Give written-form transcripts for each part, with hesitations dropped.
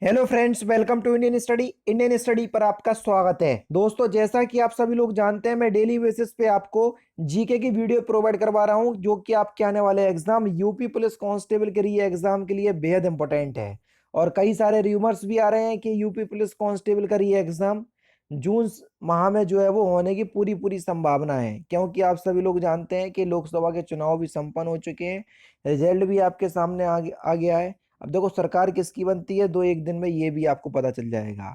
Hello friends, welcome to Indian study पर आपका स्वागत है। दोस्तों, जैसा कि आप सभी लोग जानते हैं, मैं डेली बेसिस पे आपको जीके की वीडियो प्रोवाइड करवा रहा हूं, जो कि आपके आने वाले एग्जाम यूपी पुलिस कांस्टेबल के लिए एग्जाम के लिए बेहद इंपॉर्टेंट है। और कई सारे र्यूमर्स भी आ रहे हैं कि यूपी पुलिस कांस्टेबल का ये एग्जाम जून माह में जो है वो होने की पूरी पूरी संभावना है, क्योंकि आप सभी लोग जानते हैं कि लोकसभा के चुनाव भी संपन्न हो चुके हैं। रिजल्ट भी आपके सामने आ गया है। अब देखो सरकार किसकी बनती है, 2-1 दिन में ये भी आपको पता चल जाएगा।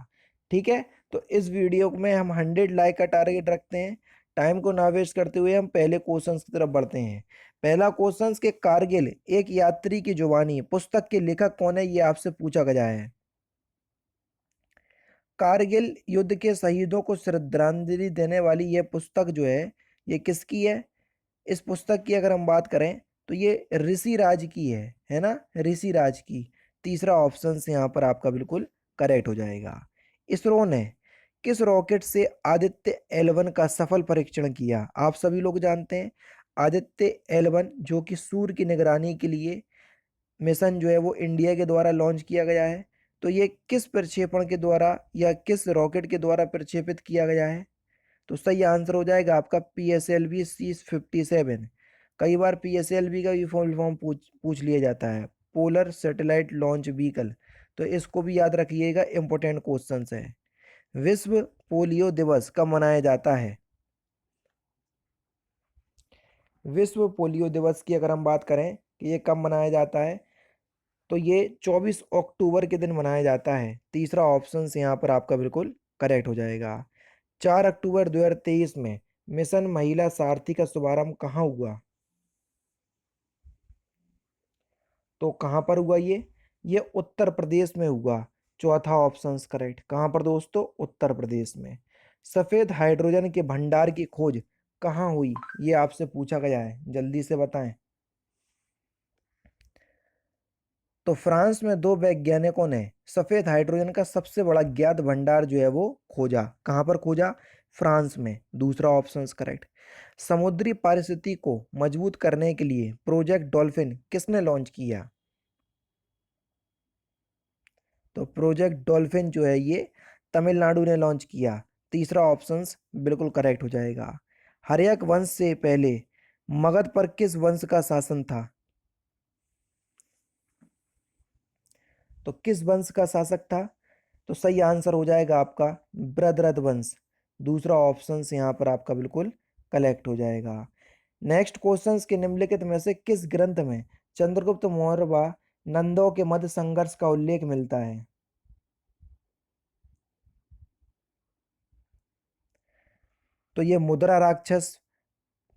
ठीक है, तो इस वीडियो में हम 100 लाइक का टारगेट रखते हैं। टाइम को ना वेस्ट करते हुए हम पहले क्वेश्चंस की तरफ बढ़ते हैं। पहला क्वेश्चंस के कारगिल एक यात्री की जुबानी पुस्तक के लेखक कौन है, ये आपसे पूछा गया है। कारगिल युद्ध के शहीदों को श्रद्धांजलि देने वाली यह पुस्तक जो ये किसकी है। इस पुस्तक की अगर हम बात करें तो ये ऋषि राज की है ना, ऋषि राज की। तीसरा ऑप्शन से यहाँ पर आपका बिल्कुल करेक्ट हो जाएगा। इसरो ने किस रॉकेट से आदित्य L1 का सफल परीक्षण किया। आप सभी लोग जानते हैं आदित्य L1 जो कि सूर्य की निगरानी के लिए मिशन जो है वो इंडिया के द्वारा लॉन्च किया गया है। तो ये किस प्रक्षेपण के द्वारा या किस रॉकेट के द्वारा प्रक्षेपित किया गया है। तो सही आंसर हो जाएगा आपका PSLV C57। कई बार PSLV का भी फुल फॉर्म पूछ पूछ लिया जाता है, पोलर सैटेलाइट लॉन्च व्हीकल। तो इसको भी याद रखिएगा, इंपॉर्टेंट क्वेश्चन है। विश्व पोलियो दिवस कब मनाया जाता है। विश्व पोलियो दिवस की अगर हम बात करें कि ये कब मनाया जाता है, तो ये 24 अक्टूबर के दिन मनाया जाता है। तीसरा ऑप्शन से यहाँ पर आपका बिल्कुल करेक्ट हो जाएगा। 4 अक्टूबर 2023 में मिशन महिला सारथी का शुभारंभ कहाँ हुआ। तो कहाँ पर हुआ ये उत्तर प्रदेश में हुआ। चौथा ऑप्शन करेक्ट। कहाँ पर दोस्तों, उत्तर प्रदेश में। सफेद हाइड्रोजन के भंडार की खोज कहाँ हुई, ये आपसे पूछा गया है, जल्दी से बताएं। तो फ्रांस में दो वैज्ञानिकों ने सफेद हाइड्रोजन का सबसे बड़ा ज्ञात भंडार जो है वो खोजा। कहाँ पर खोजा, फ्रांस में। दूसरा ऑप्शन करेक्ट। समुद्री पारिस्थितिकी को मजबूत करने के लिए प्रोजेक्ट डॉल्फिन किसने लॉन्च किया। तो प्रोजेक्ट डॉल्फिन जो है ये तमिलनाडु ने लॉन्च किया। तीसरा ऑप्शन बिल्कुल करेक्ट हो जाएगा। हर्यक वंश से पहले मगध पर किस वंश का शासन था। तो किस वंश का शासक था। तो सही आंसर हो जाएगा आपका बृहद्रथ वंश। दूसरा ऑप्शन से यहाँ पर आपका बिल्कुल कलेक्ट हो जाएगा। नेक्स्ट क्वेश्चन के निम्नलिखित में से किस ग्रंथ में चंद्रगुप्त मौर्य व नंदों के मध्य संघर्ष का उल्लेख मिलता है। तो ये मुद्रा राक्षस,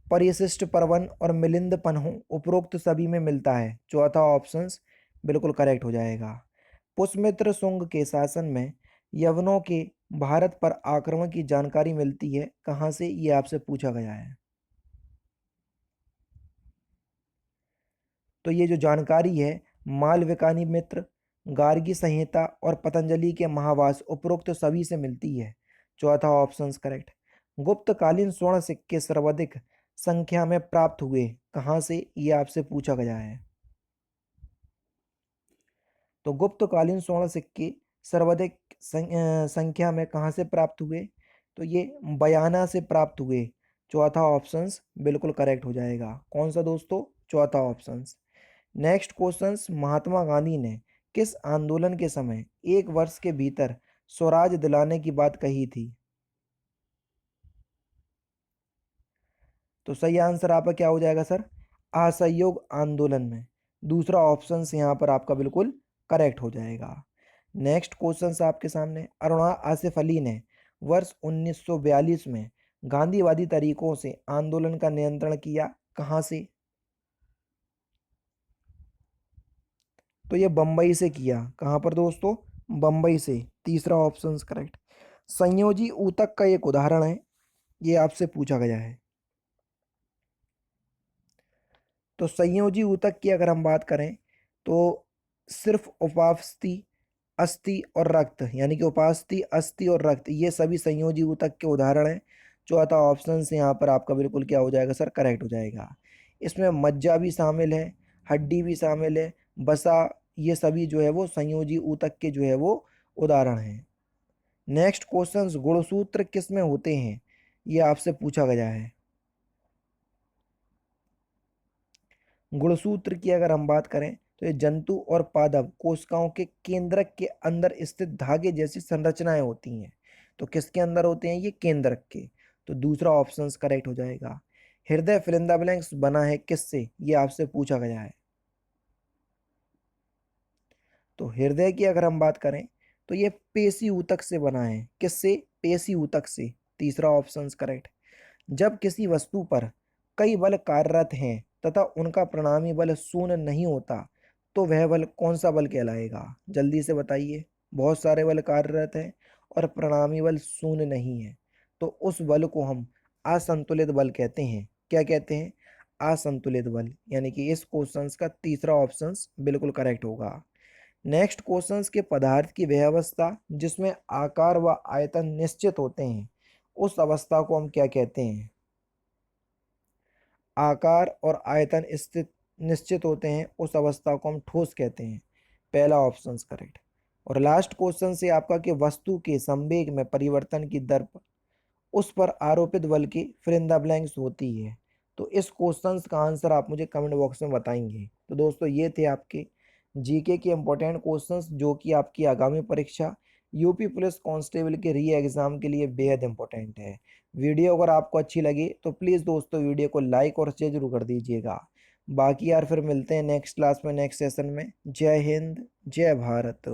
परिशिष्ट पर्वन और मिलिंद पन्हु उपरोक्त सभी में मिलता है। चौथा ऑप्शन बिल्कुल करेक्ट हो जाएगा। पुष्यमित्र शुंग के शासन में यवनों के भारत पर आक्रमण की जानकारी मिलती है कहाँ से, ये आपसे पूछा गया है। तो ये जो जानकारी है मालविकानी मित्र, गार्गी संहिता और पतंजलि के महावास उपरोक्त सभी से मिलती है। चौथा ऑप्शन करेक्ट। गुप्तकालीन स्वर्ण सिक्के सर्वाधिक संख्या में प्राप्त हुए कहाँ से, ये आपसे पूछा गया है। तो गुप्तकालीन स्वर्ण सिक्के सर्वाधिक संख्या में कहाँ से प्राप्त हुए, तो ये बयाना से प्राप्त हुए। चौथा ऑप्शन बिल्कुल करेक्ट हो जाएगा। कौन सा दोस्तों, चौथा option. Next question, Mahatma Gandhi ने किस आंदोलन के समय 1 वर्ष के भीतर स्वराज दिलाने की बात कही थी। तो सही आंसर आपका क्या हो जाएगा सर, असहयोग आंदोलन में। दूसरा ऑप्शन यहाँ पर आपका बिल्कुल करेक्ट हो जाएगा। नेक्स्ट क्वेश्चन आपके सामने, अरुणा आसिफ अली ने वर्ष 1942 में गांधीवादी तरीकों से आंदोलन का नियंत्रण किया कहाँ से। तो ये बम्बई से किया। कहाँ पर दोस्तों, बम्बई से। तीसरा ऑप्शन करेक्ट। संयोजी ऊतक का एक उदाहरण है, ये आपसे पूछा गया है। तो संयोजी ऊतक की अगर हम बात करें तो सिर्फ उपास्थि, अस्थि और रक्त, यानी कि उपास्थि, अस्थि और रक्त, ये सभी संयोजी ऊतक के उदाहरण हैं। चौथा ऑप्शन से यहाँ पर आपका बिल्कुल क्या हो जाएगा सर, करेक्ट हो जाएगा। इसमें मज्जा भी शामिल है, हड्डी भी शामिल है, वसा ये सभी जो है वो संयोजी ऊतक के जो है वो उदाहरण हैं। नेक्स्ट क्वेश्चन, गुणसूत्र किस में होते हैं, ये आपसे पूछा गया है। गुणसूत्र की अगर हम बात करें तो ये जंतु और पादप कोशिकाओं के केंद्रक के अंदर स्थित धागे जैसी संरचनाएं होती हैं। तो किसके अंदर होते हैं, ये केंद्रक के। तो दूसरा ऑप्शन करेक्ट हो जाएगा। हृदय फिल इन द ब्लैंक्स बना है किससे, ये आपसे पूछा गया है। तो हृदय की अगर हम बात करें तो ये पेशी ऊतक से बना है, किससे, पेशी ऊतक से। तीसरा ऑप्शन करेक्ट। जब किसी वस्तु पर कई बल कार्यरत हैं तथा उनका परिणामी बल शून्य नहीं होता तो वह बल कौन सा बल कहलाएगा, जल्दी से बताइए। बहुत सारे बल कार्यरत हैं और परिणामी बल शून्य नहीं है, तो उस बल को हम असंतुलित बल कहते हैं। क्या कहते हैं, असंतुलित बल। यानी कि इस क्वेश्चन का तीसरा ऑप्शन बिल्कुल करेक्ट होगा। नेक्स्ट क्वेश्चंस के पदार्थ की वह अवस्था जिसमें आकार व आयतन निश्चित होते हैं, उस अवस्था को हम क्या कहते हैं। आकार और आयतन स्थित निश्चित होते हैं, उस अवस्था को हम ठोस कहते हैं। पहला ऑप्शन करेक्ट। और लास्ट क्वेश्चन से आपका कि वस्तु के संवेग में परिवर्तन की दर पर उस पर आरोपित बल की फिल इन द ब्लैंक्स होती है। तो इस क्वेश्चन का आंसर आप मुझे कमेंट बॉक्स में बताएंगे। तो दोस्तों ये थे आपके जीके के इंपॉर्टेंट क्वेश्चंस जो कि आपकी आगामी परीक्षा यूपी पुलिस कांस्टेबल के री एग्ज़ाम के लिए बेहद इंपॉर्टेंट है। वीडियो अगर आपको अच्छी लगी तो प्लीज़ दोस्तों वीडियो को लाइक और शेयर जरूर कर दीजिएगा। बाकी यार फिर मिलते हैं नेक्स्ट क्लास में, नेक्स्ट सेशन में। जय हिंद, जय भारत।